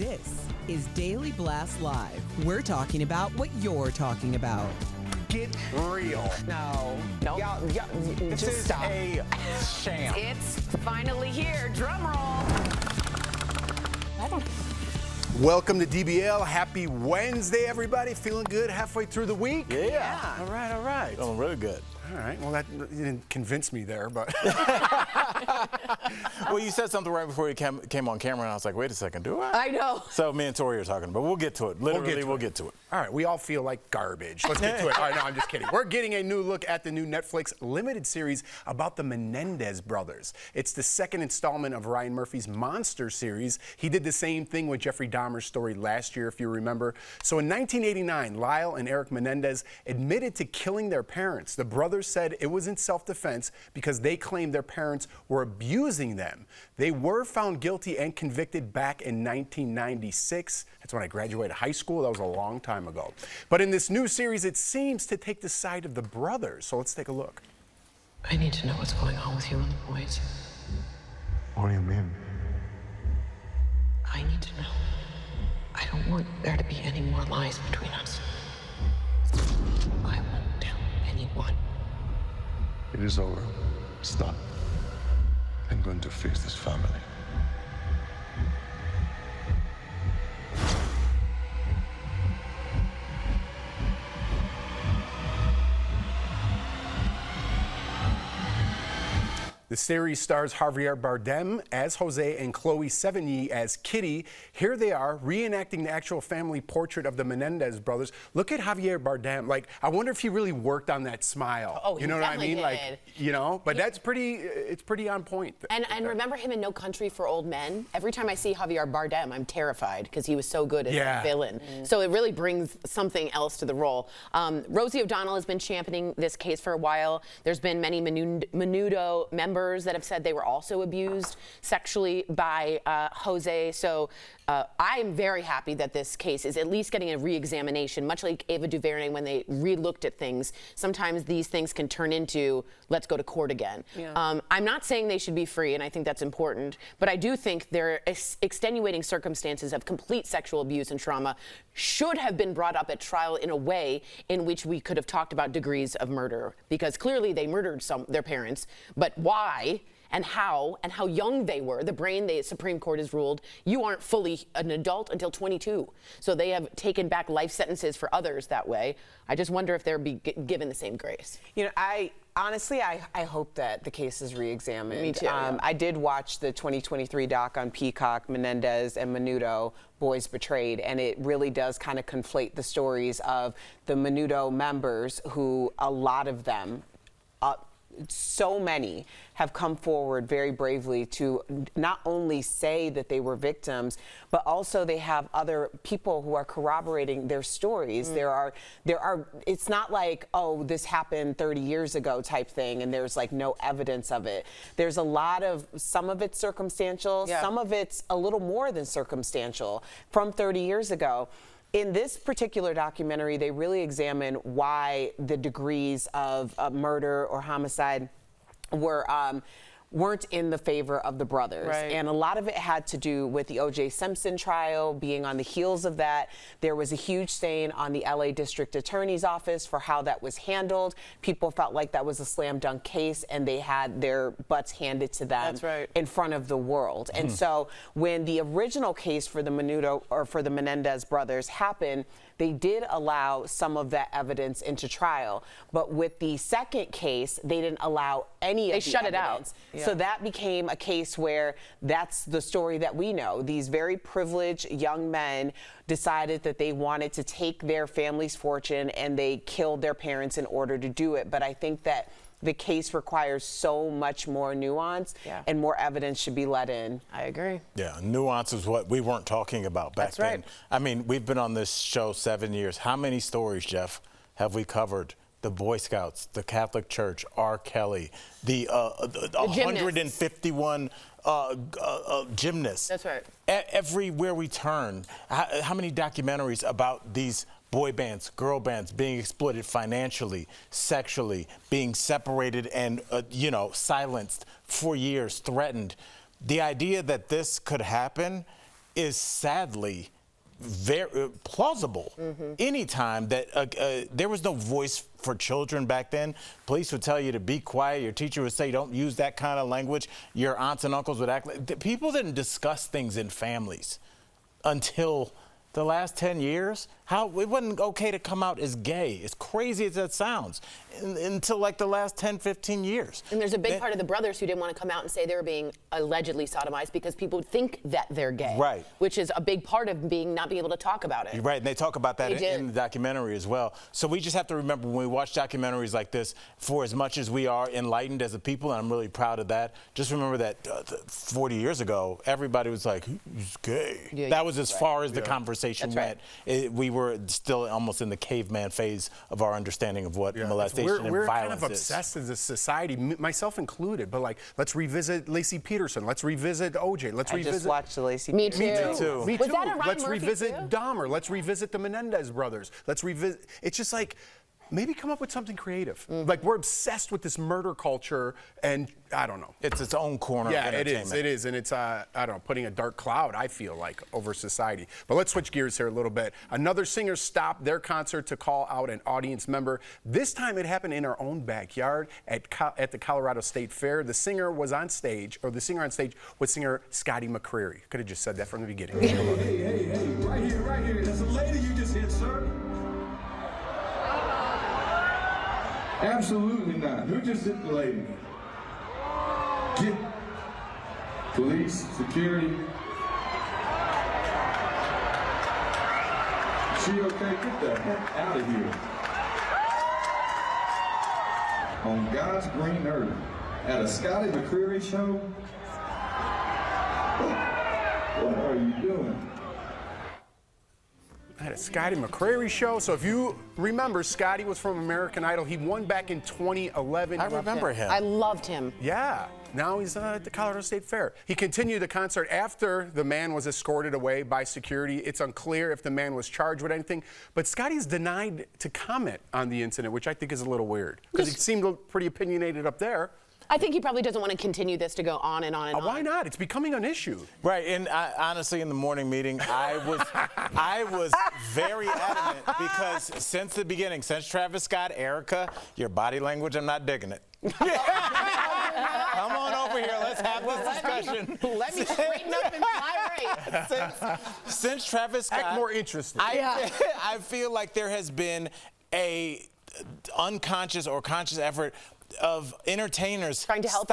This is Daily Blast Live. We're talking about what you're talking about. Get real. No. This Just is stop. a sham. It's finally here. Drum roll. Welcome to DBL. Happy Wednesday, everybody. Feeling good halfway through the week? Yeah. All right. Feeling really good. All right. Well, that you didn't convince me there, but. Well, you said something right before you came on camera, and I was like, wait a second, do I? I know. So me and Tori are talking, but we'll get to it. Literally, we'll get to it. All right, we all feel like garbage. Let's get to it. All right, no, I'm just kidding. We're getting a new look at the new Netflix limited series about the Menendez brothers. It's the second installment of Ryan Murphy's Monster series. He did the same thing with Jeffrey Dahmer's story last year, if you remember. So in 1989, Lyle and Eric Menendez admitted to killing their parents. The brothers said it was in self-defense because they claimed their parents were abusing them. They were found guilty and convicted back in 1996. That's when I graduated high school. That was a long time ago. But in this new series, it seems to take the side of the brothers. So let's take a look. I need to know what's going on with you and the boys. What do you mean? I need to know. I don't want there to be any more lies between us. I won't tell anyone. It is over. It's done. I'm going to fix this family. The series stars Javier Bardem as Jose and Chloe Sevigny as Kitty. Here they are reenacting the actual family portrait of the Menendez brothers. Look at Javier Bardem. Like, I wonder if he really worked on that smile. Oh, he you know what I definitely mean? did. Like, you know, but that's it's pretty on point. And remember him in No Country for Old Men? Every time I see Javier Bardem, I'm terrified because he was so good as a villain. So it really brings something else to the role. Rosie O'Donnell has been championing this case for a while. There's been many Menudo members that have said they were also abused sexually by Jose. So I'm very happy that this case is at least getting a re-examination, much like Ava DuVernay when they re-looked at things. Sometimes these things can turn into, let's go to court again. Yeah. I'm not saying they should be free, and I think that's important, but I do think their extenuating circumstances of complete sexual abuse and trauma should have been brought up at trial in a way in which we could have talked about degrees of murder, because clearly they murdered their parents, but why? And how young they were. The Supreme Court has ruled you aren't fully an adult until 22. So they have taken back life sentences for others that way. I just wonder if they'll be given the same grace. You know, I hope that the case is re-examined. Me too. I did watch the 2023 doc on Peacock, Menendez and Menudo, Boys Betrayed, and it really does kind of conflate the stories of the Menudo members who, a lot of them, so many have come forward very bravely to not only say that they were victims, but also they have other people who are corroborating their stories. There are, it's not like, oh, this happened 30 years ago type thing, and there's like no evidence of it. There's a lot of, some of it's circumstantial, some of it's a little more than circumstantial from 30 years ago. In this particular documentary, they really examine why the degrees of murder or homicide weren't in the favor of the brothers. Right. And a lot of it had to do with the O.J. Simpson trial, being on the heels of that. There was a huge stain on the L.A. District Attorney's Office for how that was handled. People felt like that was a slam dunk case, and they had their butts handed to them in front of the world. And so when the original case for the Menendez brothers happened, they did allow some of that evidence into trial. But with the second case, they didn't allow any of the evidence. They shut it out. Yeah. So that became a case where that's the story that we know. These very privileged young men decided that they wanted to take their family's fortune, and they killed their parents in order to do it. But I think that the case requires so much more nuance, and more evidence should be let in. I agree. Yeah, nuance is what we weren't talking about back then. I mean, we've been on this show 7 years. How many stories, Jeff, have we covered? The Boy Scouts, the Catholic Church, R. Kelly, the 151 gymnasts. That's right. Everywhere we turn, how many documentaries about these boy bands, girl bands being exploited financially, sexually, being separated and, silenced for years, threatened. The idea that this could happen is sadly very plausible. Anytime that there was no voice for children back then, police would tell you to be quiet. Your teacher would say, don't use that kind of language. Your aunts and uncles would act like people didn't discuss things in families until the last 10 years. It wasn't okay to come out as gay, as crazy as that sounds, until like the last 10, 15 years. And there's a big part of the brothers who didn't want to come out and say they were being allegedly sodomized because people think that they're gay. Right. Which is a big part of not being able to talk about it. Right, and they talk about that in the documentary as well. So we just have to remember when we watch documentaries like this, for as much as we are enlightened as a people, and I'm really proud of that, just remember that 40 years ago, everybody was like, he's gay. Yeah, that was as far as the conversation That's went. We were still almost in the caveman phase of our understanding of what molestation and we're violence kind of obsessed as a society, myself included. But like, let's revisit Lacey Peterson. Let's revisit OJ. Let's revisit. I just watched the Lacey. Me too. Me too. Me Was too. that a Ryan Let's Murphy revisit too? Dahmer. Let's revisit the Menendez brothers. Let's revisit. It's just like, maybe come up with something creative. Like, we're obsessed with this murder culture, and I don't know. It's its own corner of entertainment. It is, and it's, I don't know, putting a dark cloud, I feel like, over society. But let's switch gears here a little bit. Another singer stopped their concert to call out an audience member. This time it happened in our own backyard at the Colorado State Fair. The singer was on stage, or the singer on stage was singer Scotty McCreery. Could have just said that from the beginning. Hey, right here. There's a lady you just hit, sir. Absolutely not. Who just hit the lady? Get police, security. She okay? Get the heck out of here. On God's green earth, at a Scotty McCreery show? What are you doing? At a Scotty McCreery show. So if you remember, Scotty was from American Idol. He won back in 2011. I remember him. I loved him. Yeah. Now he's at the Colorado State Fair. He continued the concert after the man was escorted away by security. It's unclear if the man was charged with anything, but Scotty's denied to comment on the incident, which I think is a little weird because he seemed pretty opinionated up there. I think he probably doesn't want to continue this to go on and on and on. Why not? It's becoming an issue. Right, and honestly, in the morning meeting, I was very adamant because since the beginning, since Travis Scott, Erica, your body language, I'm not digging it. Come on over here, let's have this discussion. Let me straighten up and fly right. Since Travis Scott, Act more interested. I feel like there has been a unconscious or conscious effort of entertainers trying to help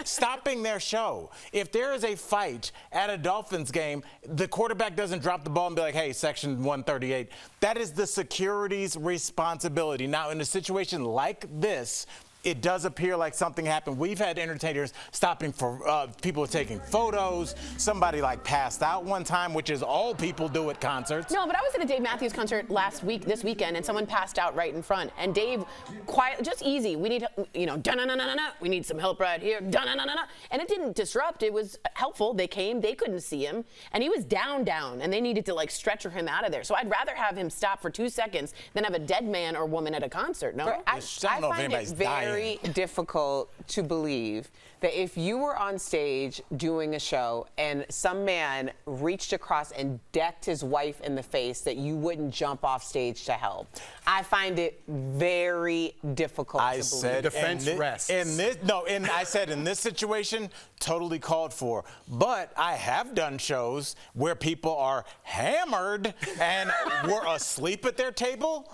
stopping their show. If there is a fight at a Dolphins game, the quarterback doesn't drop the ball and be like, hey, section 138. That is the security's responsibility. Now, in a situation like this, it does appear like something happened. We've had entertainers stopping for people taking photos. Somebody like passed out one time, which is all people do at concerts. No, but I was at a Dave Matthews concert this weekend, and someone passed out right in front. And Dave, quiet, just easy. We need, da-na-na-na-na-na. We need some help right here. Da-na-na-na-na. And it didn't disrupt. It was helpful. They came. They couldn't see him, and he was down, and they needed to like stretcher him out of there. So I'd rather have him stop for 2 seconds than have a dead man or woman at a concert. No, I find it very difficult to believe that if you were on stage doing a show and some man reached across and decked his wife in the face, that you wouldn't jump off stage to help. I find it very difficult to believe. Said defense rests. I said in this situation, totally called for. But I have done shows where people are hammered and were asleep at their table,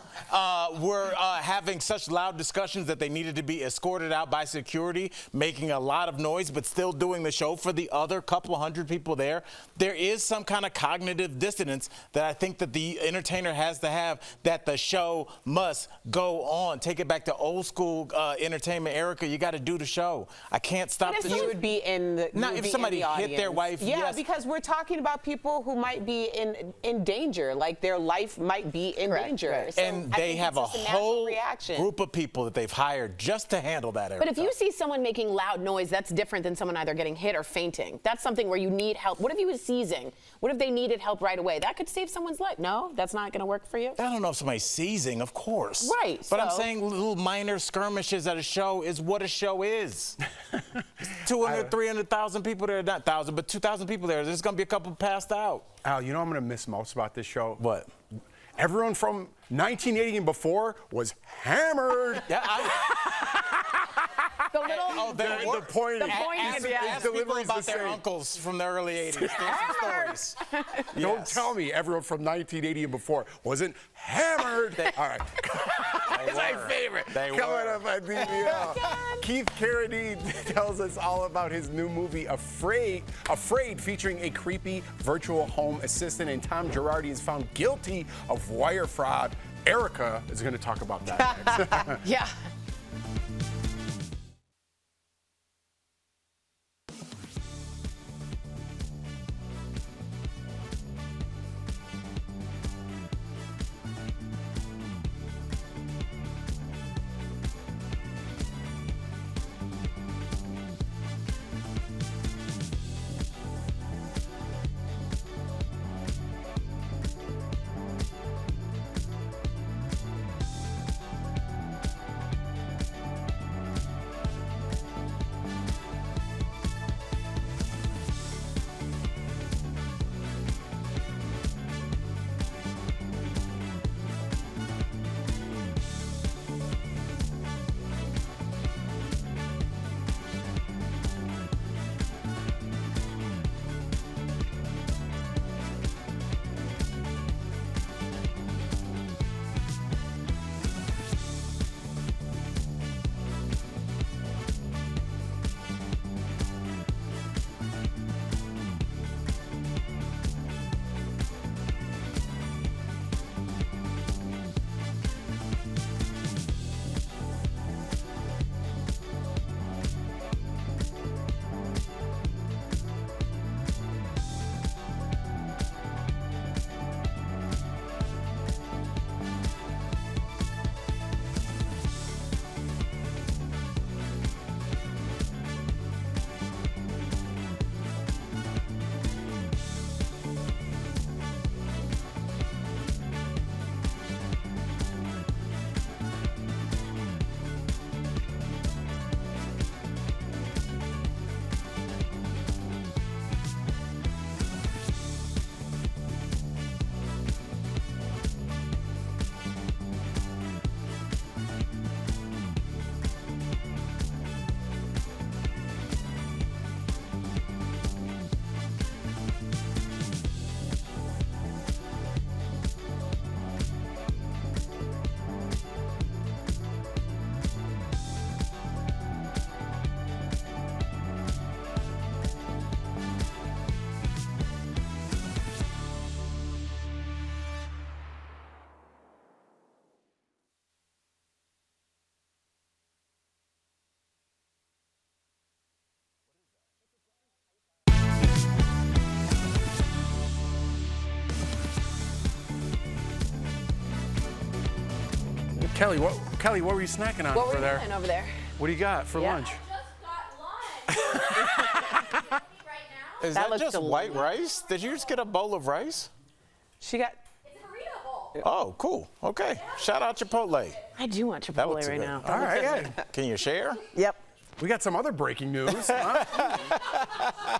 were having such loud discussions that they needed to be escorted out by security, making a lot of noise, but still doing the show for the other couple hundred people there. There is some kind of cognitive dissonance that I think that the entertainer has to have, that the show must go on. Take it back to old school entertainment. Erica, you got to do the show. I can't stop the show. You would be in the Not if somebody hit their wife. Yeah, yes. because we're talking about people who might be in danger, like their life might be in danger. So and they have a whole reaction. group of people that they've hired just just to handle that, Erica. But if you see someone making loud noise, that's different than someone either getting hit or fainting. That's something where you need help. What if he was seizing? What if they needed help right away? That could save someone's life. No, that's not going to work for you? I don't know if somebody's seizing, of course. Right. But I'm saying little minor skirmishes at a show is what a show is. 200, 300,000 people there, not 1,000, but 2,000 people there. There's going to be a couple passed out. Al, you know what I'm going to miss most about this show? What? Everyone from 1980 and before was hammered. The point Ask people about their uncles from the early 80s. There's some stories. Don't tell me everyone from 1980 and before wasn't hammered. All right. That's my favorite. Coming up on DVL. Keith Carradine tells us all about his new movie, Afraid, featuring a creepy virtual home assistant. And Tom Girardi is found guilty of wire fraud. Erica is going to talk about that next. Yeah. Kelly, what were you snacking on What over were there? you doing over there? What do you got for lunch? I just got lunch. Right now? Is That that looks just delicious. white rice? Did you just get a bowl of rice? She got. It's a burrito bowl. Oh, cool. Okay. Shout out Chipotle. I do want That Chipotle looks right good. now. All right, yeah. Can you share? Yep. We got some other breaking news. Huh?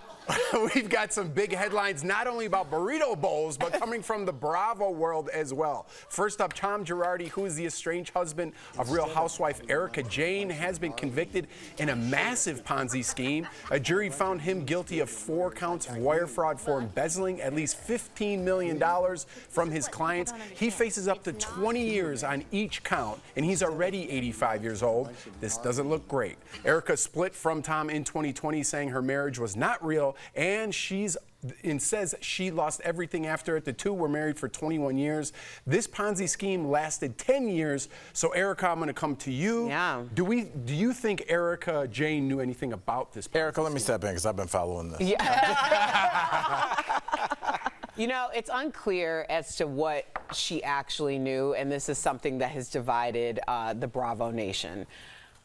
We've got some big headlines, not only about burrito bowls, but coming from the Bravo world as well. First up, Tom Girardi, who is the estranged husband of Real Housewife Erica Jane, has been convicted in a massive Ponzi scheme. A jury found him guilty of 4 counts of wire fraud for embezzling at least $15 million from his clients. He faces up to 20 years on each count, and he's already 85 years old. This doesn't look great. Erica split from Tom in 2020, saying her marriage was not real, and says she lost everything after it. The two were married for 21 years. This Ponzi scheme lasted 10 years. So, Erica, I'm going to come to you. Yeah. Do you think Erica Jane knew anything about this Ponzi Erica, let me scheme? step in because I've been following this. Yeah. You know, it's unclear as to what she actually knew, and this is something that has divided the Bravo Nation.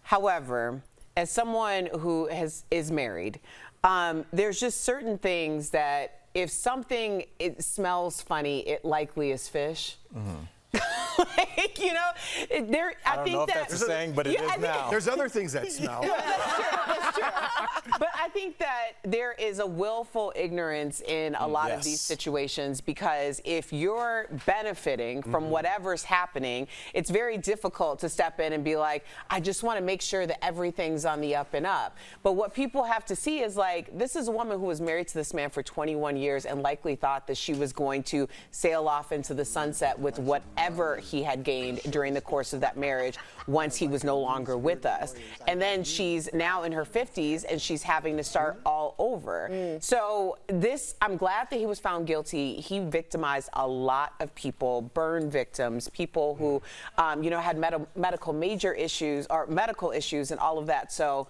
However, as someone who is married, there's just certain things that if something it smells funny, it likely is fish. Like, you know, I don't know if that's a saying, but it is now. There's other things that smell. That's true. But I think that there is a willful ignorance in a lot of these situations, because if you're benefiting from whatever's happening, it's very difficult to step in and be like, I just want to make sure that everything's on the up and up. But what people have to see is, like, this is a woman who was married to this man for 21 years and likely thought that she was going to sail off into the sunset with whatever he had gained during the course of that marriage once he was no longer with us. And then she's now in her 50s and she's having to start all over. So I'm glad that he was found guilty. He victimized a lot of people, burn victims, people who, you know, had medical issues and all of that. So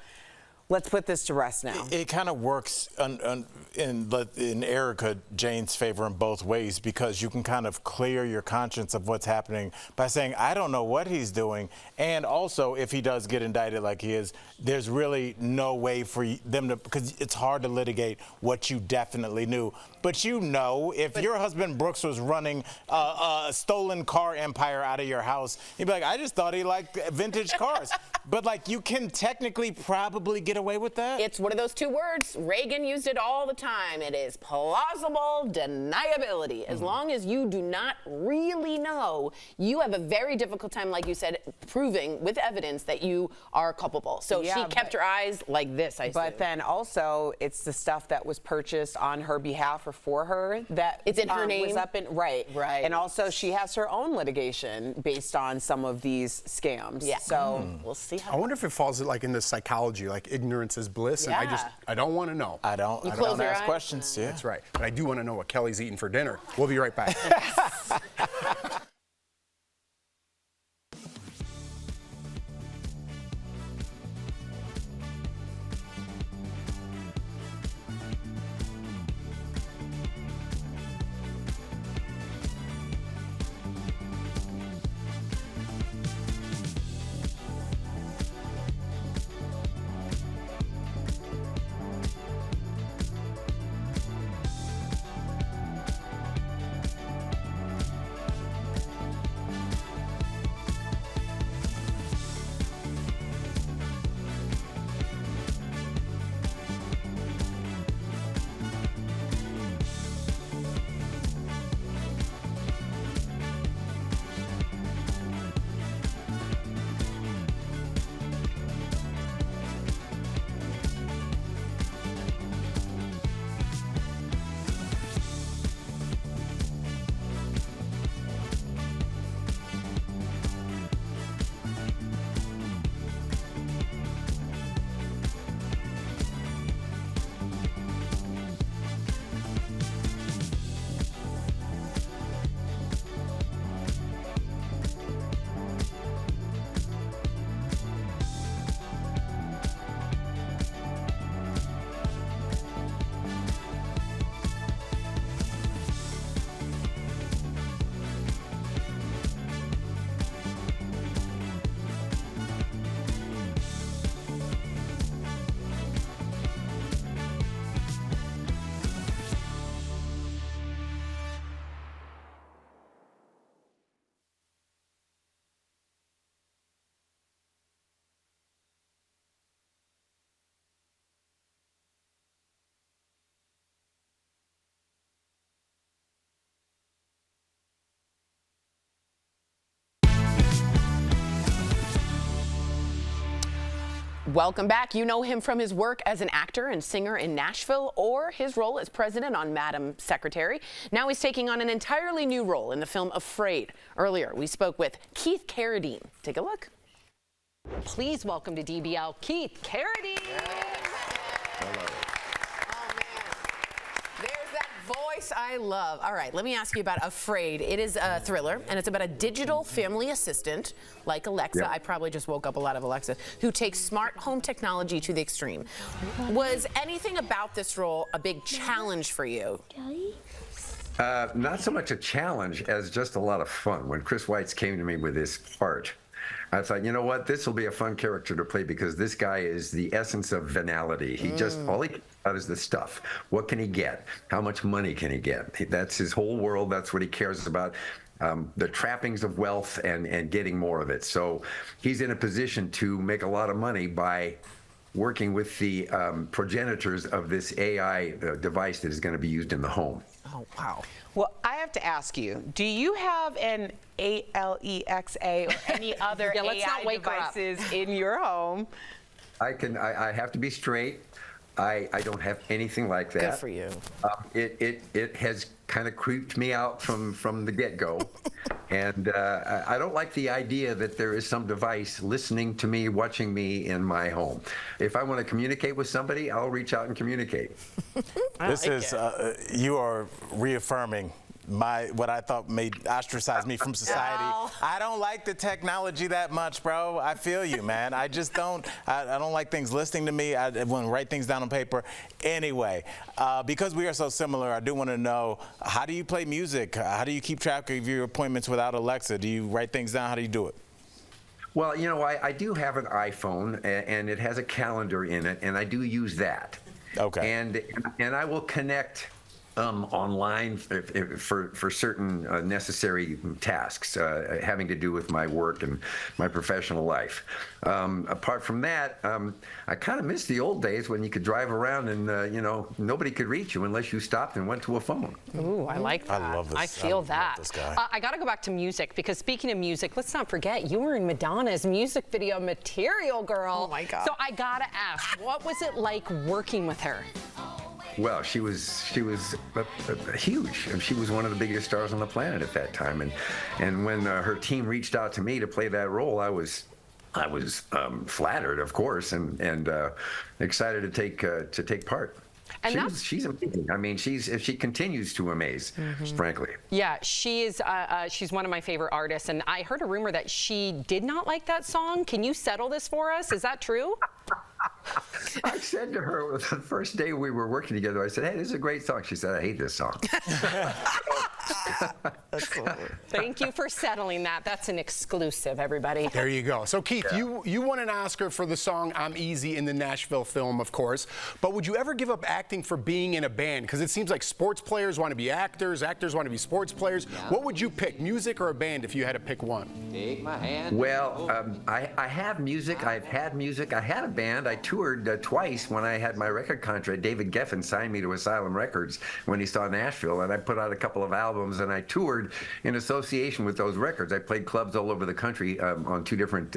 let's put this to rest now. It kind of works in Erica Jane's favor in both ways, because you can kind of clear your conscience of what's happening by saying, I don't know what he's doing. And also, if he does get indicted like he is, there's really no way for them to, because it's hard to litigate what you definitely knew. But you know, if your husband Brooks was running a stolen car empire out of your house, you'd be like, I just thought he liked vintage cars. But, like, you can technically probably get away with that. It's one of those two words. Reagan used it all the time. It is plausible deniability. As long as you do not really know, you have a very difficult time, like you said, proving with evidence that you are culpable. So she kept her eyes like this, I But then also, it's the stuff that was purchased on her behalf or for her that it's in her name. Was up in, right. And also, she has her own litigation based on some of these scams. Yeah. So we'll see how. I wonder if it falls like into psychology, like ignorance is bliss, and I don't want to know. I don't ask questions. Yeah. That's right. But I do want to know what Kelly's eating for dinner. We'll be right back. Welcome back. You know him from his work as an actor and singer in Nashville, or his role as president on Madam Secretary. Now he's taking on an entirely new role in the film Afraid. Earlier, we spoke with Keith Carradine. Take a look. Please welcome to DBL, Keith Carradine. Hello. Voice I love. All right, let me ask you about Afraid. It is a thriller, and it's about a digital family assistant, like Alexa. Yep. I probably just woke up a lot of Alexa, who takes smart home technology to the extreme. Was anything about this role a big challenge for you? Not so much a challenge as just a lot of fun. When Chris Weitz came to me with this part, I thought, you know what, this will be a fun character to play because this guy is the essence of venality. He just, all he cares about is the stuff. What can he get? How much money can he get? That's his whole world. That's what he cares about. The trappings of wealth and getting more of it. So he's in a position to make a lot of money by working with the progenitors of this AI device that is going to be used in the home. Oh, wow. Well, I have to ask you, do you have an Alexa or any other AI devices in your home? I have to be straight. I don't have anything like that. Good for you. It has kind of creeped me out from the get-go. And I don't like the idea that there is some device listening to me, watching me in my home. If I want to communicate with somebody, I'll reach out and communicate. You are reaffirming what I thought made ostracize me from society. Oh. I don't like the technology that much, bro. I feel you, man. I just don't. I don't like things listening to me. I want to write things down on paper. Anyway, because we are so similar, I do want to know, how do you play music? How do you keep track of your appointments without Alexa? Do you write things down? How do you do it? Well, you know, I do have an iPhone, and it has a calendar in it, and I do use that. Okay. And I will connect online for certain necessary tasks having to do with my work and my professional life. Apart from that, I kind of miss the old days when you could drive around and you know, nobody could reach you unless you stopped and went to a phone. Ooh, I like that. I love this. I feel that. This guy. I got to go back to music because speaking of music, let's not forget you were in Madonna's music video Material Girl. Oh my God. So I got to ask, what was it like working with her? Well, she was huge. She was one of the biggest stars on the planet at that time. And when her team reached out to me to play that role, I was flattered, of course, and excited to take part. And she's amazing. I mean, she continues to amaze, frankly. Yeah, she's one of my favorite artists, and I heard a rumor that she did not like that song. Can you settle this for us? Is that true? I said to her the first day we were working together, I said, "Hey, this is a great song." She said, "I hate this song." Thank you for settling that. That's an exclusive, everybody. There you go. So, Keith, you won an Oscar for the song I'm Easy in the Nashville film, of course. But would you ever give up acting for being in a band? Because it seems like sports players want to be actors, actors want to be sports players. What would you pick, music or a band, if you had to pick one? Take my hand. Well, I have music. I've had music. I had a band. I toured twice when I had my record contract. David Geffen signed me to Asylum Records when he saw Nashville, and I put out a couple of albums, and I toured in association with those records. I played clubs all over the country on 2 different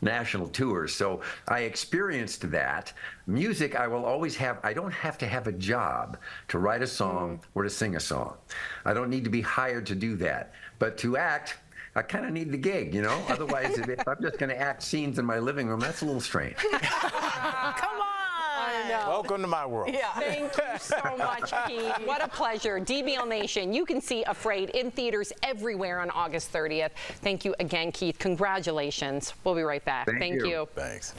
national tours. So I experienced that. Music, I will always have. I don't have to have a job to write a song or to sing a song. I don't need to be hired to do that. But to act, I kind of need the gig, you know? Otherwise, if I'm just going to act scenes in my living room, that's a little strange. Come on. Welcome to my world. Yeah. Thank you so much, Keith. What a pleasure. DBL Nation, you can see Afraid in theaters everywhere on August 30th. Thank you again, Keith. Congratulations. We'll be right back. Thank you. Thanks.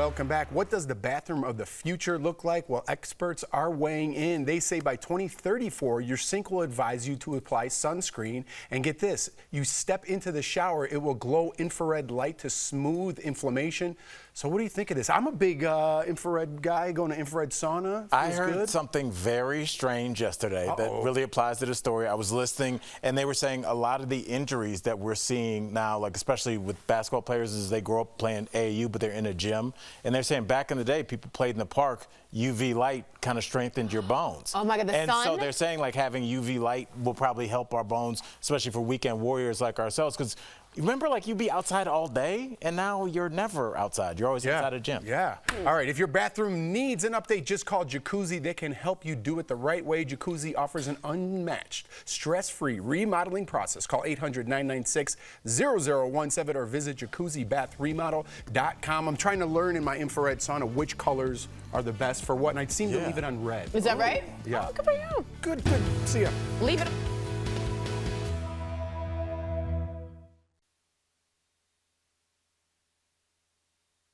Welcome back. What does the bathroom of the future look like? Well, experts are weighing in. They say by 2034, your sink will advise you to apply sunscreen. And get this, you step into the shower, it will glow infrared light to smooth inflammation. So what do you think of this? I'm a big infrared guy, going to infrared sauna. I heard something very strange yesterday that really applies to the story. I was listening, and they were saying a lot of the injuries that we're seeing now, like especially with basketball players, as they grow up playing AAU, but they're in a gym. And they're saying back in the day, people played in the park, UV light kind of strengthened your bones. Oh my God, the sun? And so they're saying like having UV light will probably help our bones, especially for weekend warriors like ourselves, because remember, like, you'd be outside all day, and now you're never outside. You're always inside a gym. Yeah. All right, if your bathroom needs an update, just call Jacuzzi. They can help you do it the right way. Jacuzzi offers an unmatched, stress-free remodeling process. Call 800-996-0017 or visit jacuzzibathremodel.com. I'm trying to learn in my infrared sauna which colors are the best for what, and I seem to leave it on red. Is that right? Yeah. Oh, good for you. Good, good. See ya. Leave it.